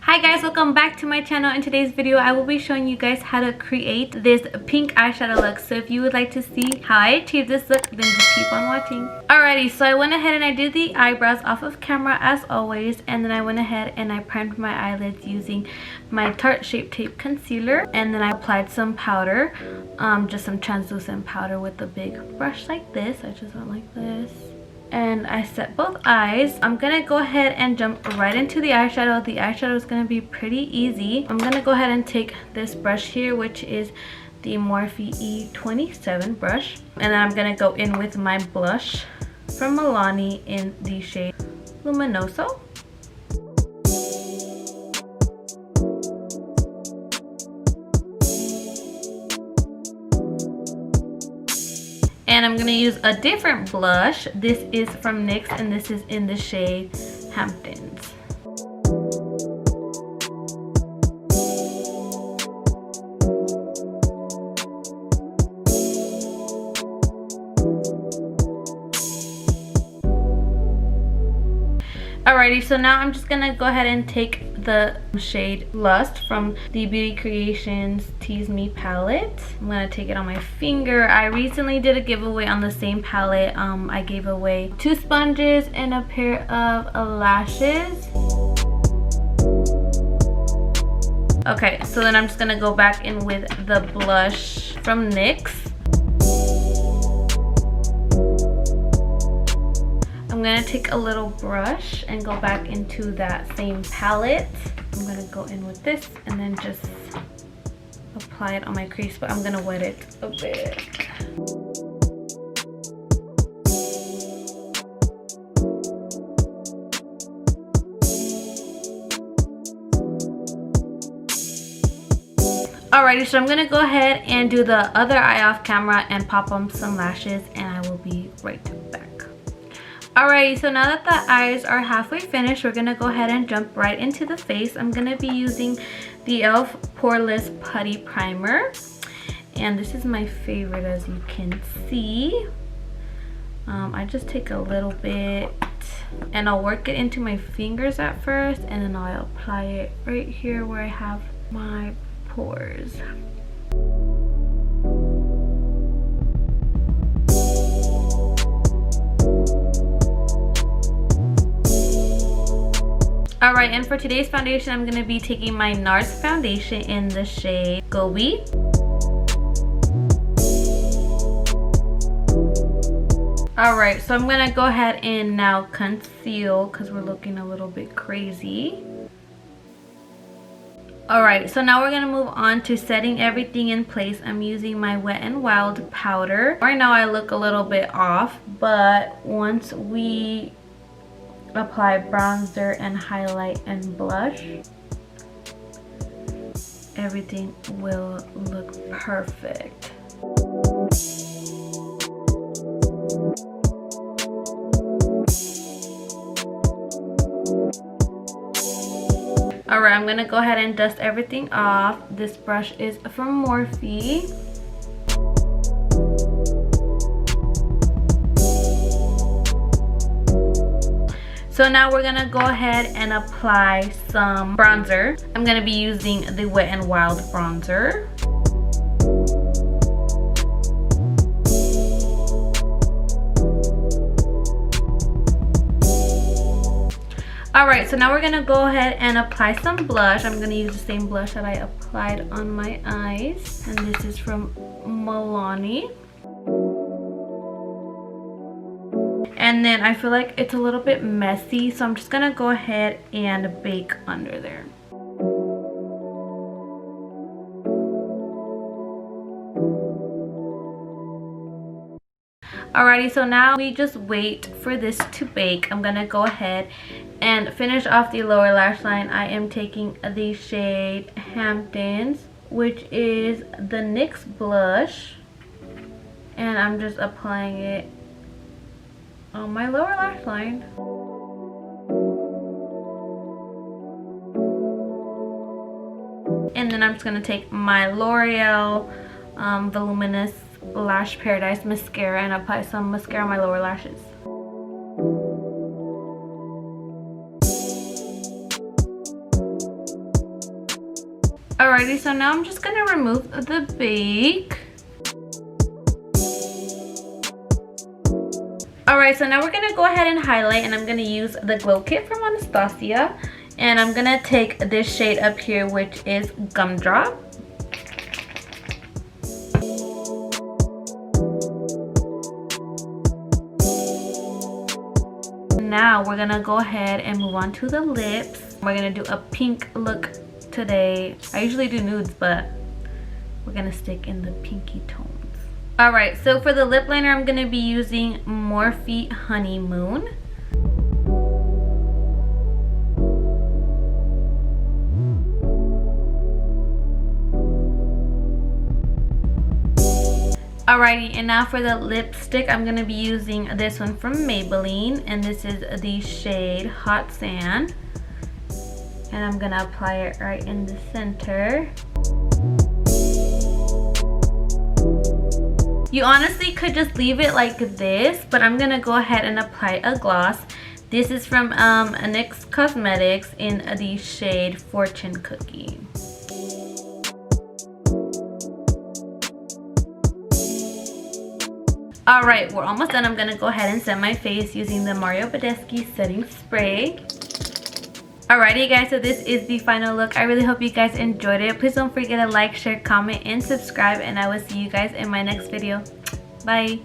Hi guys, welcome back to my channel. In today's video I will be showing you guys how to create this pink eyeshadow look. So if you would like to see how I achieve this look, then just keep on watching. Alrighty, so I went ahead and I did the eyebrows off of camera as always, and then I went ahead and I primed my eyelids using my Tarte Shape Tape concealer, and then I applied some powder, just some translucent powder with a big brush like this. I just went like this. And I set both eyes. I'm gonna go ahead and jump right into the eyeshadow. The eyeshadow is gonna be pretty easy. I'm gonna go ahead and take this brush here, which is the Morphe E27 brush, and then I'm gonna go in with my blush from Milani in the shade Luminoso. And I'm going to use a different blush. This is from NYX and this is in the shade Hamptons. Alrighty, so now I'm just going to go ahead and take the shade Lust from the Beauty Creations Tease Me palette. I'm gonna take it on my finger. I recently did a giveaway on the same palette. I gave away 2 sponges and a pair of lashes. Okay, so then I'm just gonna go back in with the blush from NYX. I'm gonna take a little brush and go back into that same palette. I'm gonna go in with this and then just apply it on my crease, but I'm gonna wet it a bit. Alrighty, so I'm gonna go ahead and do the other eye off camera and pop on some lashes, and I will be right back. Alrighty, so now that the eyes are halfway finished, we're going to go ahead and jump right into the face. I'm going to be using the e.l.f. Poreless Putty Primer. And this is my favorite, as you can see. I just take a little bit and I'll work it into my fingers at first, and then I'll apply it right here where I have my pores. Alright, and for today's foundation, I'm going to be taking my NARS foundation in the shade Gobi. Alright, so I'm going to go ahead and now conceal because we're looking a little bit crazy. Alright, so now we're going to move on to setting everything in place. I'm using my Wet n Wild powder. Right now I look a little bit off, but once we apply bronzer and highlight and blush, everything will look perfect. Alright, I'm gonna go ahead and dust everything off. This brush is from Morphe. So now we're gonna go ahead and apply some bronzer. I'm gonna be using the Wet n Wild bronzer. Alright, so now we're gonna go ahead and apply some blush. I'm gonna use the same blush that I applied on my eyes, and this is from Milani. And then I feel like it's a little bit messy, so I'm just gonna go ahead and bake under there. Alrighty, so now we just wait for this to bake. I'm gonna go ahead and finish off the lower lash line. I am taking the shade Hamptons, which is the NYX blush, and I'm just applying it on my lower lash line. And then I'm just going to take my L'Oreal Voluminous Lash Paradise mascara and apply some mascara on my lower lashes. Alrighty, so now I'm just gonna remove the bake. Alright, so now we're gonna go ahead and highlight, and I'm gonna use the Glow Kit from Anastasia. And I'm gonna take this shade up here, which is Gumdrop. Now we're gonna go ahead and move on to the lips. We're gonna do a pink look today. I usually do nudes, but we're gonna stick in the pinky tones. Alright, so for the lip liner, I'm gonna be using Morphe Honeymoon. Alrighty, and now for the lipstick, I'm going to be using this one from Maybelline, and this is the shade Hot Sand. And I'm going to apply it right in the center. You honestly could just leave it like this, but I'm going to go ahead and apply a gloss. This is from NYX Cosmetics in the shade Fortune Cookie. Alright, we're almost done. I'm going to go ahead and set my face using the Mario Badescu setting spray. Alrighty guys, so this is the final look. I really hope you guys enjoyed it. Please don't forget to like, share, comment, and subscribe. And I will see you guys in my next video. Bye.